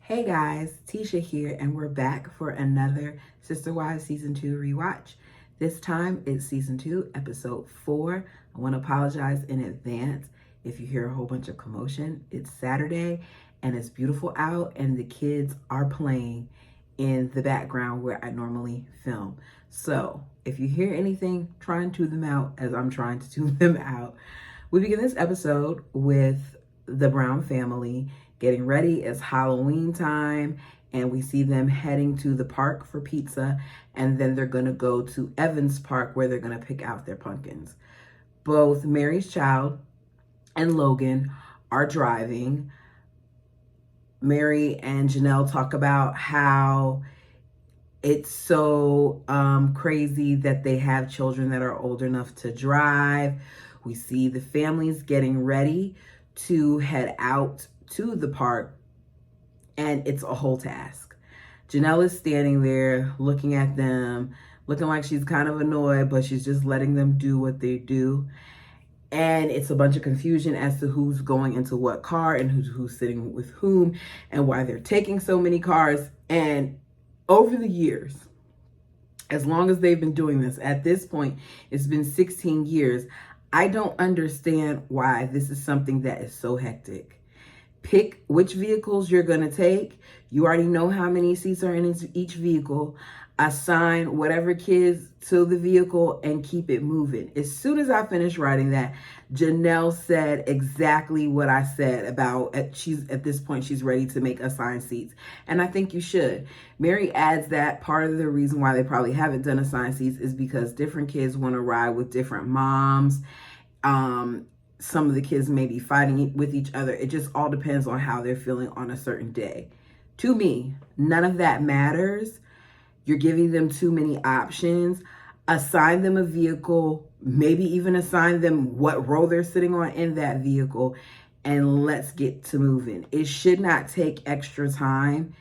Hey guys, Tisha here, and we're back for another Sister Wives Season 2 rewatch. This time it's Season 2, Episode 4. I want to apologize in advance if you hear a whole bunch of commotion. It's Saturday and it's beautiful out, and the kids are playing in the background where I normally film. So if you hear anything, try and tune them out as I'm trying to tune them out. We begin this episode with the Brown family getting ready. It's Halloween time, and we see them heading to the park for pizza, and then they're gonna go to Evans Park where they're gonna pick out their pumpkins. Both Mary's Child and Logan are driving. Mary and Janelle talk about how it's so crazy that they have children that are old enough to drive. We see the families getting ready to head out to the park, and it's a whole task. Janelle is standing there looking at them, looking like she's kind of annoyed, but she's just letting them do what they do. And it's a bunch of confusion as to who's going into what car and who's sitting with whom and why they're taking so many cars. And over the years, as long as they've been doing this, at this point, it's been 16 years, I don't understand why this is something that is so hectic. Pick which vehicles you're going to take. You already know how many seats are in each vehicle. Assign whatever kids to the vehicle and keep it moving. As soon as I finished writing that, Janelle said exactly what I said about at this point she's ready to make assigned seats. And I think you should. Mary adds that part of the reason why they probably haven't done assigned seats is because different kids want to ride with different moms. Some of the kids may be fighting with each other. It just all depends on how they're feeling on a certain day. To me, none of that matters. You're giving them too many options. Assign them a vehicle, maybe even assign them what row they're sitting on in that vehicle, and let's get to moving. It should not take extra time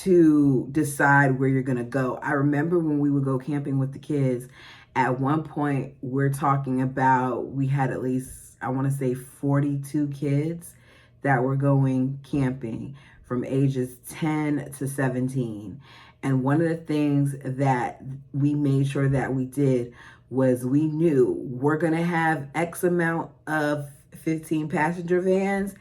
to decide where you're gonna go. I remember when we would go camping with the kids, at one point we're talking about, we had at least, I wanna say 42 kids that were going camping from ages 10 to 17. And one of the things that we made sure that we did was we knew we're going to have X amount of 15 passenger vans.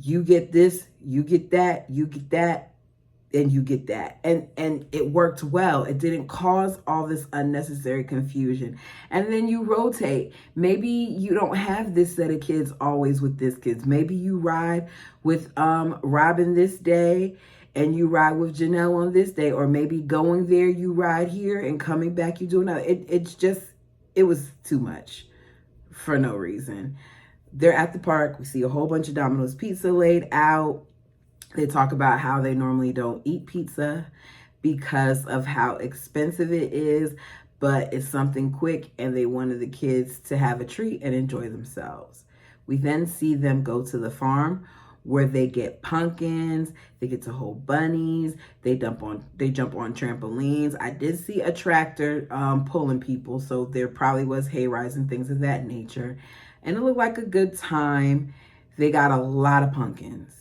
You get this, you get that, you get that, and you get that. And it worked well. It didn't cause all this unnecessary confusion. And then you rotate. Maybe you don't have this set of kids always with this kids. Maybe you ride with Robin this day, and you ride with Janelle on this day, or maybe going there, you ride here, and coming back, you do another. It was too much for no reason. They're at the park. We see a whole bunch of Domino's pizza laid out. They talk about how they normally don't eat pizza because of how expensive it is, but it's something quick, and they wanted the kids to have a treat and enjoy themselves. We then see them go to the farm, where they get pumpkins, they get to hold bunnies, they jump on trampolines. I did see a tractor pulling people, so there probably was hay rides and things of that nature. And it looked like a good time. They got a lot of pumpkins.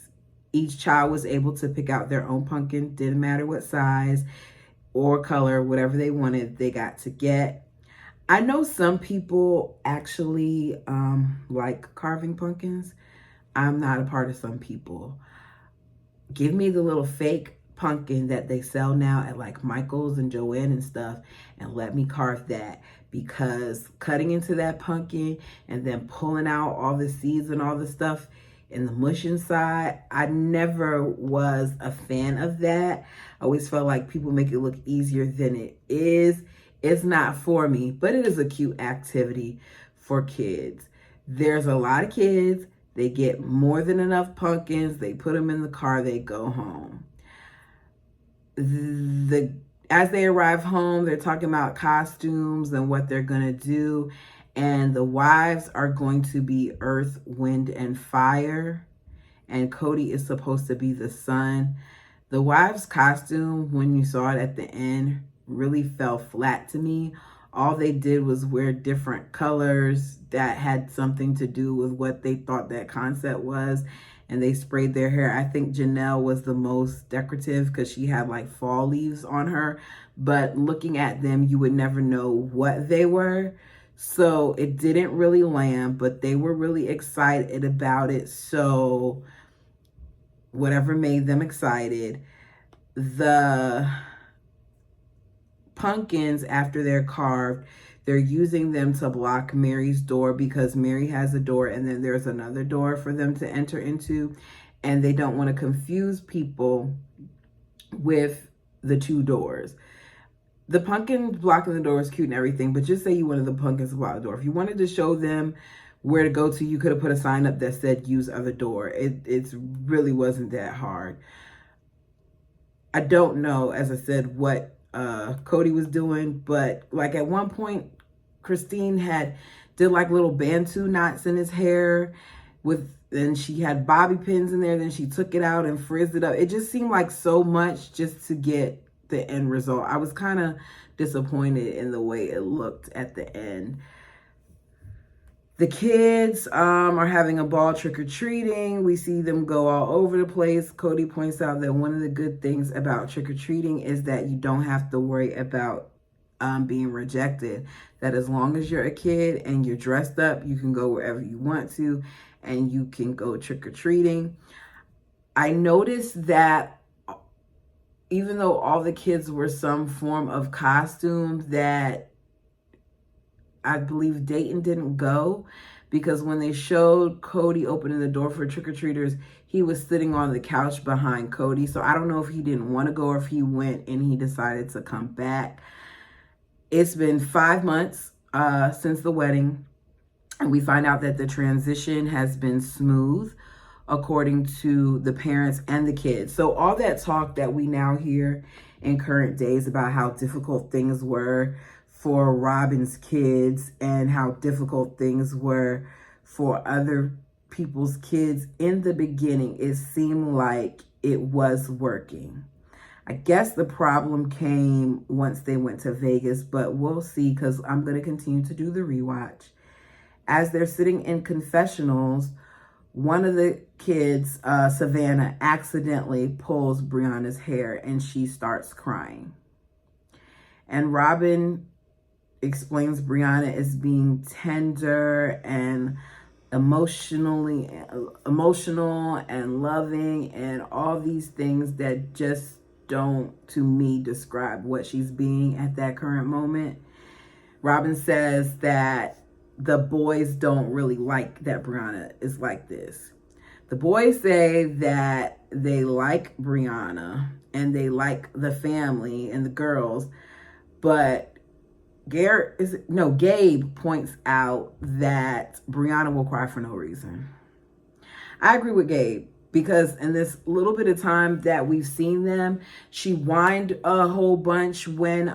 Each child was able to pick out their own pumpkin, didn't matter what size or color, whatever they wanted, they got to get. I know some people actually like carving pumpkins. I'm not a part of some people. Give me the little fake pumpkin that they sell now at like Michael's and Joann and stuff, and let me carve that, because cutting into that pumpkin and then pulling out all the seeds and all the stuff in the mush inside, I never was a fan of that. I always felt like people make it look easier than it is. It's not for me, but it is a cute activity for kids. There's a lot of kids. They get more than enough pumpkins. They put them in the car. They go home. As they arrive home, they're talking about costumes and what they're going to do. And the wives are going to be Earth, Wind, and Fire. And Cody is supposed to be the sun. The wives' costume, when you saw it at the end, really fell flat to me. All they did was wear different colors that had something to do with what they thought that concept was. and they sprayed their hair. I think Janelle was the most decorative because she had like fall leaves on her. But looking at them, you would never know what they were. So it didn't really land, but they were really excited about it. So whatever made them excited. The pumpkins, after they're carved, they're using them to block Mary's door because Mary has a door and then there's another door for them to enter into. And they don't want to confuse people with the two doors. The pumpkin blocking the door is cute and everything, but just say you wanted the pumpkins to block the door. If you wanted to show them where to go to, you could have put a sign up that said use other door. It really wasn't that hard. I don't know, as I said, what Cody was doing, but like at one point, Christine did like little bantu knots in his hair and she had bobby pins in there. Then she took it out and frizzed it up. It just seemed like so much just to get the end result. I was kind of disappointed in the way it looked at the end. The kids are having a ball trick-or-treating. We see them go all over the place. Cody points out that one of the good things about trick-or-treating is that you don't have to worry about being rejected. That as long as you're a kid and you're dressed up, you can go wherever you want to and you can go trick-or-treating. I noticed that even though all the kids were some form of costume, that I believe Dayton didn't go, because when they showed Cody opening the door for trick-or-treaters, he was sitting on the couch behind Cody. So I don't know if he didn't want to go or if he went and he decided to come back. It's been 5 months since the wedding, and we find out that the transition has been smooth, according to the parents and the kids. So all that talk that we now hear in current days about how difficult things were for Robin's kids and how difficult things were for other people's kids, in the beginning, it seemed like it was working. I guess the problem came once they went to Vegas, but we'll see, because I'm going to continue to do the rewatch. As they're sitting in confessionals, one of the kids, Savannah, accidentally pulls Brianna's hair and she starts crying. And Robin explains Briana as being tender and emotional and loving and all these things that just don't, to me, describe what she's being at that current moment. Robin says that the boys don't really like that Briana is like this. The boys say that they like Briana and they like the family and the girls, but Gabe points out that Briana will cry for no reason. I agree with Gabe, because in this little bit of time that we've seen them, she whined a whole bunch when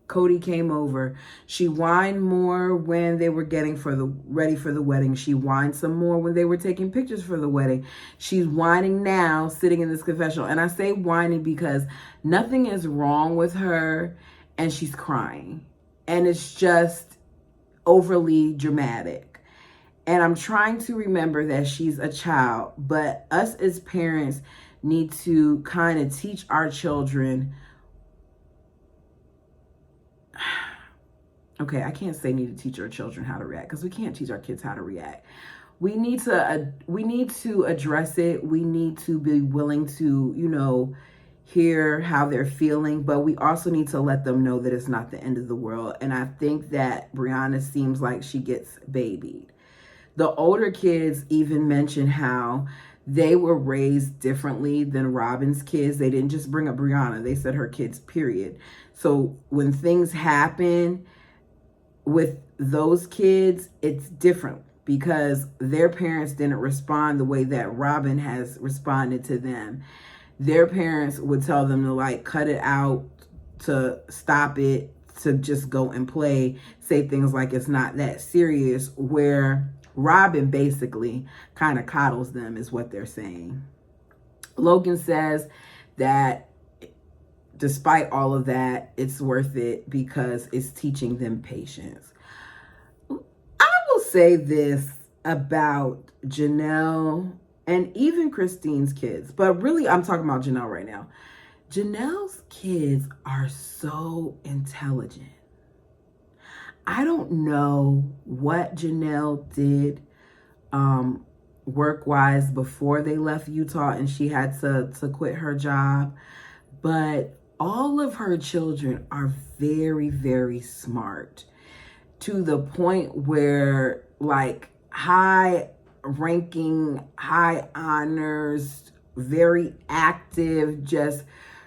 Cody came over. She whined more when they were getting ready for the wedding. She whined some more when they were taking pictures for the wedding. She's whining now, sitting in this confessional. And I say whining because nothing is wrong with her and she's crying. And it's just overly dramatic. And I'm trying to remember that she's a child, but us as parents need to kind of teach our children. Okay, I can't say need to teach our children how to react, because we can't teach our kids how to react. We need to address it. We need to be willing to, hear how they're feeling, but we also need to let them know that it's not the end of the world. And I think that Briana seems like she gets babied. The older kids even mention how they were raised differently than Robin's kids. They didn't just bring up Briana. They said her kids, period. So when things happen with those kids, it's different because their parents didn't respond the way that Robin has responded to them. Their parents would tell them to cut it out, to stop it, to just go and play, say things like it's not that serious, where Robin basically kind of coddles them is what they're saying. Logan says that despite all of that, it's worth it because it's teaching them patience. I will say this about Janelle and even Christine's kids, but really I'm talking about Janelle right now. Janelle's kids are so intelligent. I don't know what Janelle did work-wise before they left Utah and she had to quit her job, but all of her children are very, very smart, to the point where like high ranking, high honors, very active, just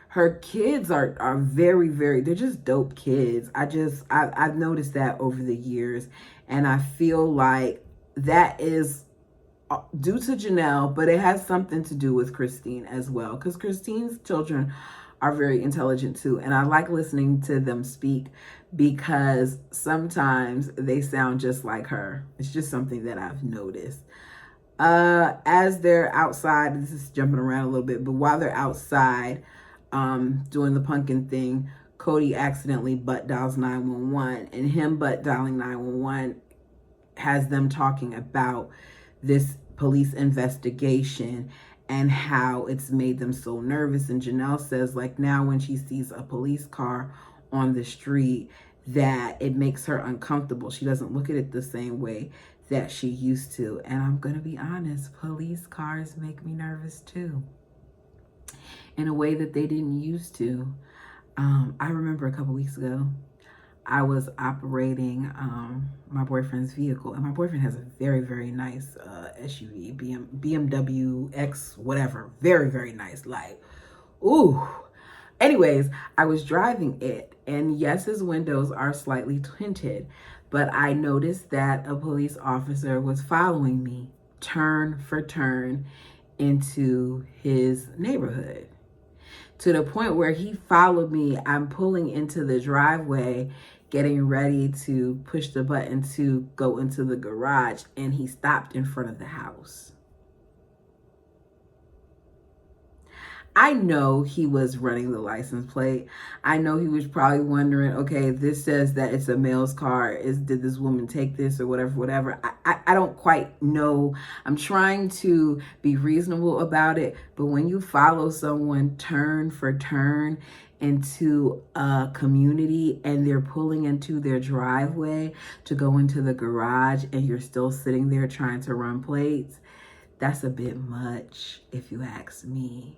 her kids are very, very, they're just dope kids. I've noticed that over the years, and I feel like that is due to Janelle, but it has something to do with Christine as well, because Christine's children are very intelligent too, and I like listening to them speak because sometimes they sound just like her. It's just something that I've noticed. As they're outside, this is jumping around a little bit, but while they're outside doing the pumpkin thing, Cody accidentally butt dials 911, and him butt dialing 911 has them talking about this police investigation and how it's made them so nervous. And Janelle says, like, now when she sees a police car on the street, that it makes her uncomfortable. She doesn't look at it the same way that she used to. And I'm gonna be honest, police cars make me nervous too, in a way that they didn't used to. I remember a couple weeks ago, I was operating my boyfriend's vehicle, and my boyfriend has a very, very nice SUV, BMW X, whatever. Very, very nice. Like, ooh. Anyways, I was driving it, and yes, his windows are slightly tinted, but I noticed that a police officer was following me turn for turn into his neighborhood, to the point where he followed me. I'm pulling into the driveway, getting ready to push the button to go into the garage, and he stopped in front of the house. I know he was running the license plate. I know he was probably wondering, okay, this says that it's a male's car. Did this woman take this or whatever? I don't quite know. I'm trying to be reasonable about it. But when you follow someone turn for turn into a community and they're pulling into their driveway to go into the garage and you're still sitting there trying to run plates, that's a bit much, if you ask me.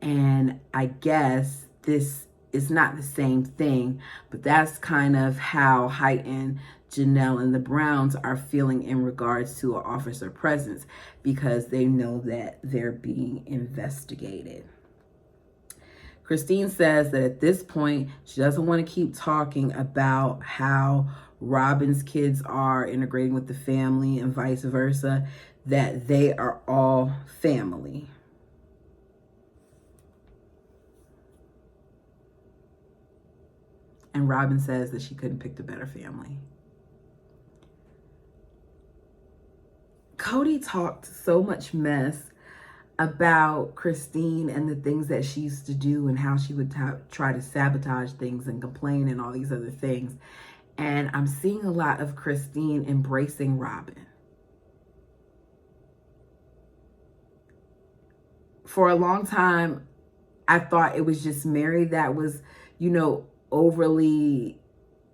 And I guess this is not the same thing, but that's kind of how heightened Janelle and the Browns are feeling in regards to an officer presence, because they know that they're being investigated. Christine says that at this point, she doesn't want to keep talking about how Robin's kids are integrating with the family and vice versa, that they are all family. And Robin says that she couldn't pick a better family. Cody talked so much mess about Christine and the things that she used to do and how she would try to sabotage things and complain and all these other things. And I'm seeing a lot of Christine embracing Robin. For a long time, I thought it was just Mary that was, overly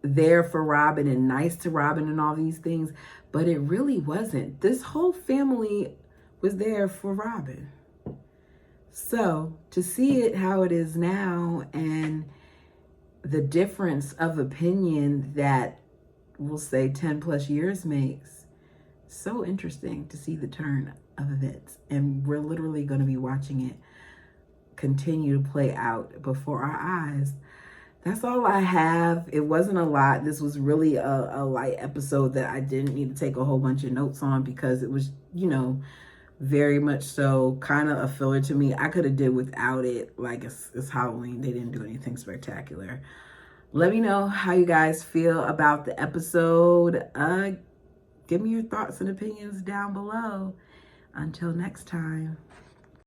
there for Robin and nice to Robin and all these things, but it really wasn't. This whole family was there for Robin. So to see it how it is now, and the difference of opinion that we'll say 10 plus years makes, so interesting to see the turn of events. And we're literally going to be watching it continue to play out before our eyes. That's all I have. It wasn't a lot. This was really a light episode that I didn't need to take a whole bunch of notes on, because it was, very much so kind of a filler to me. I could have did without it. Like, it's Halloween. They didn't do anything spectacular. Let me know how you guys feel about the episode. Give me your thoughts and opinions down below. Until next time.